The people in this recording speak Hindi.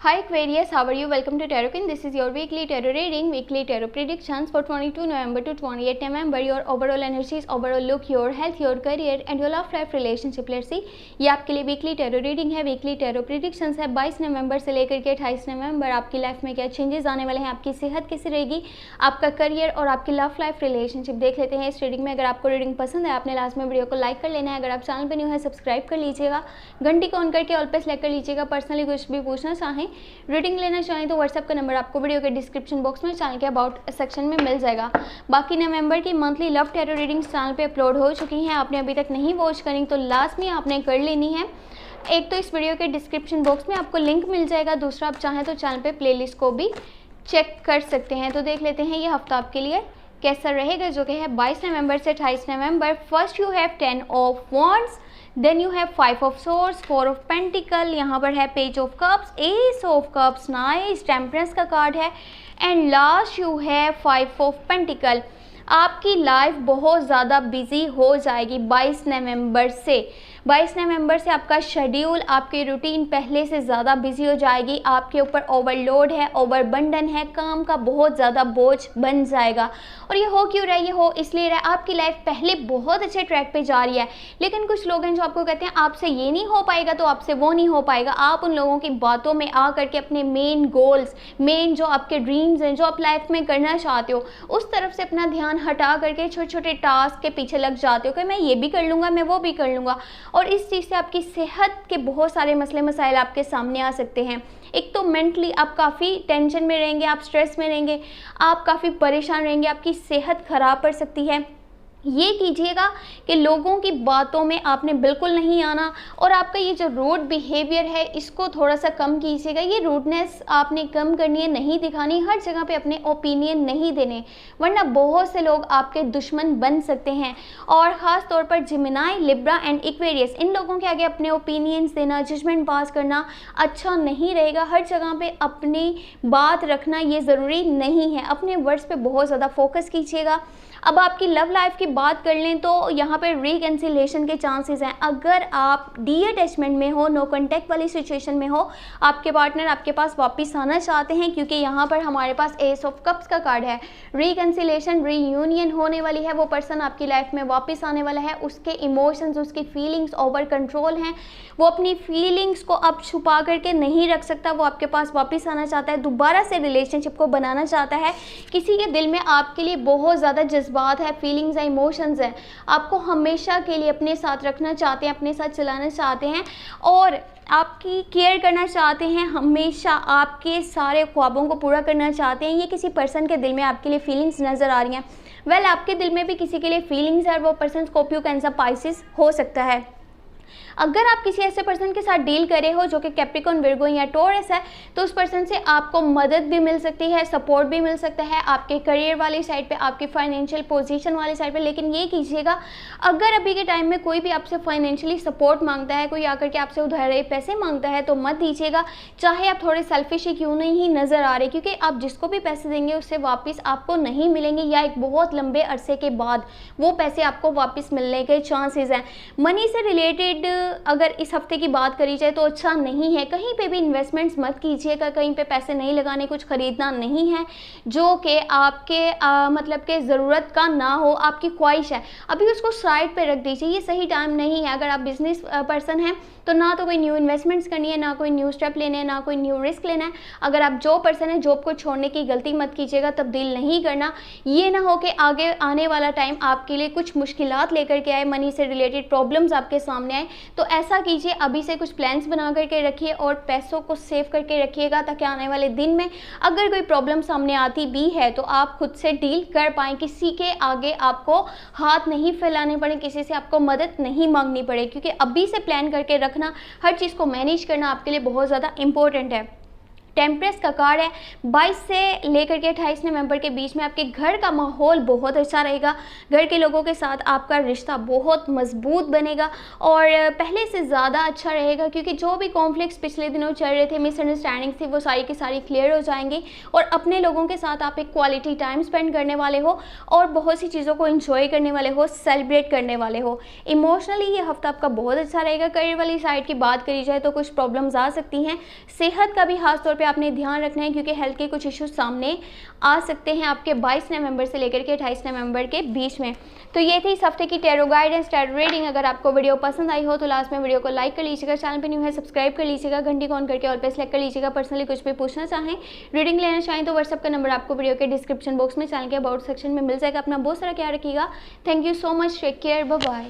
Hi Aquarius, how are you? Welcome to Tarot King. This is your weekly tarot reading, weekly tarot predictions for 22 November to 28 November. Your overall energies, overall look, your health, your career and your love life relationship. Let's see. ये आपके लिए वीकली टैरो रीडिंग है, वीकली टैरो प्रेडिक्शंस है। 22 नवंबर से लेकर के 28 नवंबर आपकी लाइफ में क्या चेंजेस आने वाले हैं, आपकी सेहत कैसी रहेगी, आपका करियर और आपकी लव लाइफ रिलेशनशिप देख लेते हैं इस रीडिंग में। अगर आपको रीडिंग पसंद है आपने लास्ट में वीडियो को लाइक कर लेना है। अगर आप चैनल पर न्यू है सब्सक्राइब कर लीजिएगा, घंटी को ऑन करके ऑल पे सेलेक्ट कर लीजिएगा। पर्सनली कुछ भी पूछना चाहें, रीडिंग लेना चाहें तो व्हाट्सएप का नंबर आपको वीडियो के डिस्क्रिप्शन बॉक्स में चैनल के अबाउट सेक्शन में मिल जाएगा। बाकी नवंबर की monthly love tarot readings channel पे अपलोड हो चुकी हैं, आपने अभी तक नहीं वॉच करी तो लास्ट में आपने कर लेनी है। एक तो इस वीडियो के डिस्क्रिप्शन बॉक्स में आपको लिंक मिल जाएगा, दूसरा आप चाहें तो चैनल पे प्लेलिस्ट को भी चेक कर सकते हैं। तो देख लेते हैं ये हफ्ता आपके लिए कैसा रहेगा, जो कि है 22 नवंबर से 28 नवंबर। First you have 10 of wands, then you have 5 of swords, 4 of pentacles, यहाँ पर है page of cups, ace of cups, nice, temperance का कार्ड है and last you have 5 of pentacles. आपकी लाइफ बहुत ज़्यादा बिजी हो जाएगी 22 नवंबर से। 22 नवंबर से आपका शेड्यूल, आपकी रूटीन पहले से ज़्यादा बिजी हो जाएगी। आपके ऊपर ओवरलोड है, ओवरबर्डन है, काम का बहुत ज़्यादा बोझ बन जाएगा। और ये हो क्यों रहा है? ये हो इसलिए रहा है आपकी लाइफ पहले बहुत अच्छे ट्रैक पे जा रही है, लेकिन कुछ लोग हैं जो आपको कहते हैं आपसे ये नहीं हो पाएगा तो आपसे वो नहीं हो पाएगा। आप उन लोगों की बातों में आ करके अपने मेन गोल्स, मेन जो आपके ड्रीम्स हैं, जो आप लाइफ में करना चाहते हो, उस तरफ से अपना ध्यान हटा करके छोटे छोटे टास्क के पीछे लग जाते हो कि मैं ये भी कर लूँगा, मैं वो भी कर लूँगा। और इस चीज़ से आपकी सेहत के बहुत सारे मसले मसाइल आपके सामने आ सकते हैं। एक तो मेंटली आप काफ़ी टेंशन में रहेंगे, आप स्ट्रेस में रहेंगे, आप काफ़ी परेशान रहेंगे, आपकी सेहत ख़राब पड़ सकती है। ये कीजिएगा कि लोगों की बातों में आपने बिल्कुल नहीं आना और आपका ये जो रूड बिहेवियर है इसको थोड़ा सा कम कीजिएगा। ये रूडनेस आपने कम करनी है, नहीं दिखानी, हर जगह पे अपने ओपिनियन नहीं देने, वरना बहुत से लोग आपके दुश्मन बन सकते हैं। और ख़ास तौर पर जिमिनाई, लिब्रा एंड एक्वेरियस, इन लोगों के आगे अपने ओपिनियंस देना, जजमेंट पास करना अच्छा नहीं रहेगा। हर जगह पर अपनी बात रखना ये ज़रूरी नहीं है, अपने वर्ड्स पर बहुत ज़्यादा फोकस कीजिएगा। अब आपकी लव लाइफ की बात कर लें तो यहाँ पर रिकन्सिलेशन के चांसेस हैं। अगर आप डी अटैचमेंट में हो, नो कॉन्टैक्ट वाली सिचुएशन में हो, आपके पार्टनर आपके पास वापस आना चाहते हैं, क्योंकि यहाँ पर हमारे पास एस ऑफ कप्स का कार्ड है। रिकन्सिलेशन, रीयूनियन होने वाली है, वो पर्सन आपकी लाइफ में वापस आने वाला है। उसके इमोशंस, उसकी फीलिंग्स ओवर कंट्रोल हैं, वो अपनी फीलिंग्स को अब छुपा करके नहीं रख सकता, वो आपके पास वापस आना चाहता है, दोबारा से रिलेशनशिप को बनाना चाहता है। किसी के दिल में आपके लिए बहुत ज़्यादा बात है, फीलिंग्स है, इमोशंस है, आपको हमेशा के लिए अपने साथ रखना चाहते हैं, अपने साथ चलाना चाहते हैं और आपकी केयर करना चाहते हैं, हमेशा आपके सारे ख्वाबों को पूरा करना चाहते हैं। ये किसी पर्सन के दिल में आपके लिए फीलिंग्स नज़र आ रही हैं। वेल, आपके दिल में भी किसी के लिए फीलिंग्स है और वो पर्सन स्कॉर्पियो, कैंसर, पाइसेस हो सकता है। अगर आप किसी ऐसे पर्सन के साथ डील करे हो जो कि कैप्रिकॉर्न, विर्गो या टॉरस है, तो उस पर्सन से आपको मदद भी मिल सकती है, सपोर्ट भी मिल सकता है आपके करियर वाली साइड पे, आपकी फाइनेंशियल पोजीशन वाली साइड पे। लेकिन ये कीजिएगा, अगर अभी के टाइम में कोई भी आपसे फाइनेंशियली सपोर्ट मांगता है, कोई आकर के आपसे उधारे पैसे मांगता है, तो मत दीजिएगा, चाहे आप थोड़े सेल्फिश ही क्यों नहीं नज़र आ रहे, क्योंकि आप जिसको भी पैसे देंगे उससे वापस आपको नहीं मिलेंगे, या एक बहुत लंबे अरसे के बाद वो पैसे आपको वापस मिलने के चांसेस हैं। मनी से रिलेटेड अगर इस हफ्ते की बात करी जाए तो अच्छा नहीं है। कहीं पे भी इन्वेस्टमेंट्स मत कीजिएगा, कहीं पे पैसे नहीं लगाने, कुछ खरीदना नहीं है जो कि आपके मतलब के ज़रूरत का ना हो, आपकी ख्वाहिश है, अभी उसको साइड पे रख दीजिए, ये सही टाइम नहीं है। अगर आप बिजनेस पर्सन हैं तो ना तो कोई न्यू इन्वेस्टमेंट्स करनी है, ना कोई न्यू स्टेप लेने हैं, ना कोई न्यू रिस्क लेना है। अगर आप जॉब पर्सन है, जॉब को छोड़ने की गलती मत कीजिएगा, तब्दील नहीं करना। ये ना हो कि आगे आने वाला टाइम आपके लिए कुछ मुश्किलात लेकर के आए, मनी से रिलेटेड प्रॉब्लम्स आपके सामने आए, तो ऐसा कीजिए, अभी से कुछ प्लान्स बना करके रखिए और पैसों को सेव करके रखिएगा, ताकि आने वाले दिन में अगर कोई प्रॉब्लम सामने आती भी है तो आप खुद से डील कर पाएँ, किसी के आगे आपको हाथ नहीं फैलाने पड़े, किसी से आपको मदद नहीं मांगनी पड़े, क्योंकि अभी से प्लान करके रखना, हर चीज़ को मैनेज करना आपके लिए बहुत ज़्यादा इंपॉर्टेंट है। टेम्परेस का कार्ड है। 22 से लेकर के 28 नवंबर के बीच में आपके घर का माहौल बहुत अच्छा रहेगा। घर के लोगों के साथ आपका रिश्ता बहुत मजबूत बनेगा और पहले से ज़्यादा अच्छा रहेगा, क्योंकि जो भी कॉन्फ्लिक्ट्स पिछले दिनों चल रहे थे, मिसअंडरस्टैंडिंग थी, वो सारी की सारी क्लियर हो जाएंगी और अपने लोगों के साथ आप एक क्वालिटी टाइम स्पेंड करने वाले हो और बहुत सी चीज़ों को इंजॉय करने वाले हो, सेलिब्रेट करने वाले हो। इमोशनली ये हफ्ता आपका बहुत अच्छा रहेगा। करियर वाली साइड की बात करी जाए तो कुछ प्रॉब्लम्स आ सकती हैं। सेहत का भी खास तौर पे आपने ध्यान रखना है, क्योंकि हेल्थ के कुछ इश्यूज सामने आ सकते हैं आपके 22 नवंबर से लेकर के 28 नवंबर के बीच में। तो ये थी इस हफ्ते की टैरो गाइडेंस, टैरो रीडिंग। अगर आपको वीडियो पसंद आई हो तो लास्ट में वीडियो को लाइक कर लीजिएगा, चैनल पे न्यू है सब्सक्राइब कर लीजिएगा, घंटी को ऑन करके ऑल पे सेलेक्ट कर लीजिएगा। पर्सनली कुछ भी पूछना चाहें, रीडिंग लेना चाहें तो व्हाट्सएप का नंबर आपको वीडियो के डिस्क्रिप्शन बॉक्स में, चैनल के अबाउट सेक्शन में मिल जाएगा। अपना बहुत सारा ख्याल रखिएगा। Thank you so much, take care, bye bye.